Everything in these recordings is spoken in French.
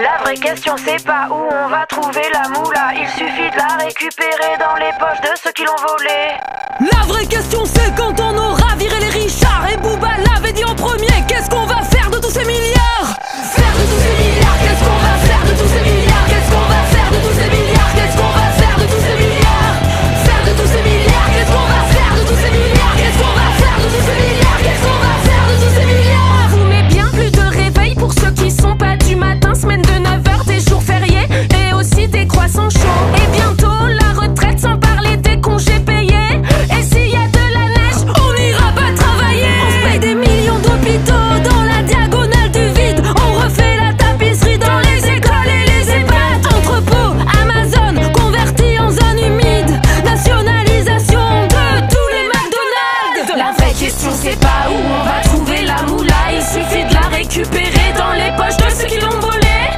La vraie question c'est pas où on va trouver la moula. Il suffit de la récupérer dans les poches de ceux qui l'ont volée. La vraie question c'est quand on aura viré les Richard. Et Booba l'avait dit en premier, qu'est-ce qu'on va faire de tous ces milliards? Faire de tous ces milliards, qu'est-ce qu'on va faire de tous ces milliards? Qu'est-ce qu'on va faire de tous ces milliards? Qu'est-ce qu'on va faire de tous ces milliards? Faire de tous ces milliards, qu'est-ce qu'on va faire de tous ces milliards? Qu'est-ce qu'on va faire de tous ces milliards? Qu'est-ce qu'on va faire de tous ces milliards? Vous met bien plus de réveil pour ceux qui sont pas du matin. Semaine de 9h, des jours fériés et aussi des croissants chauds. Et bientôt la retraite sans parler des congés payés. Et s'il y a de la neige, on n'ira pas travailler. On se paye des millions d'hôpitaux dans la diagonale du vide. On refait la tapisserie dans les écoles et les EHPAD. Entrepôts, Amazon, convertis en zone humide. Nationalisation de tous les McDonald's. La vraie question c'est pas où on va trouver la moula. Il suffit de la récupérer dans les poches de ceux qui l'ont volée.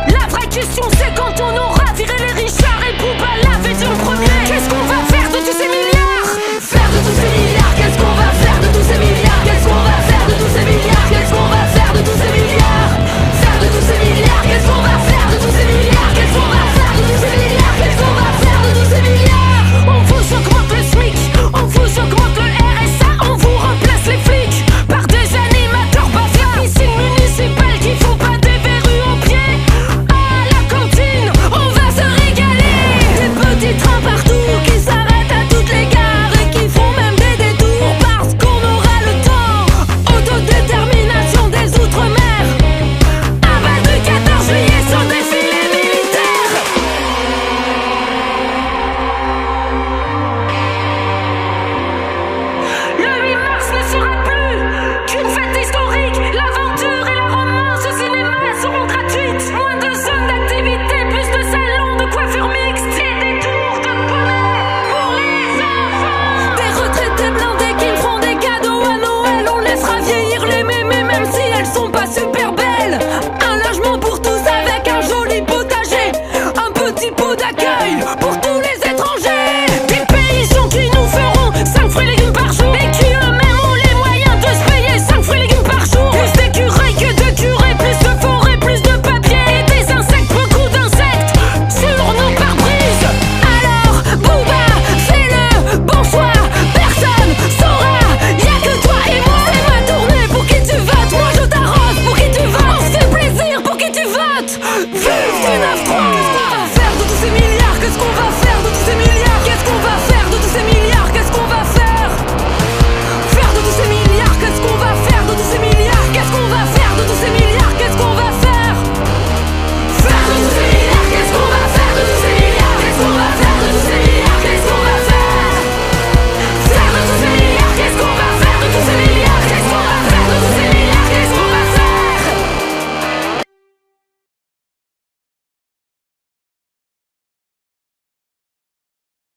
La vraie question c'est quand on aura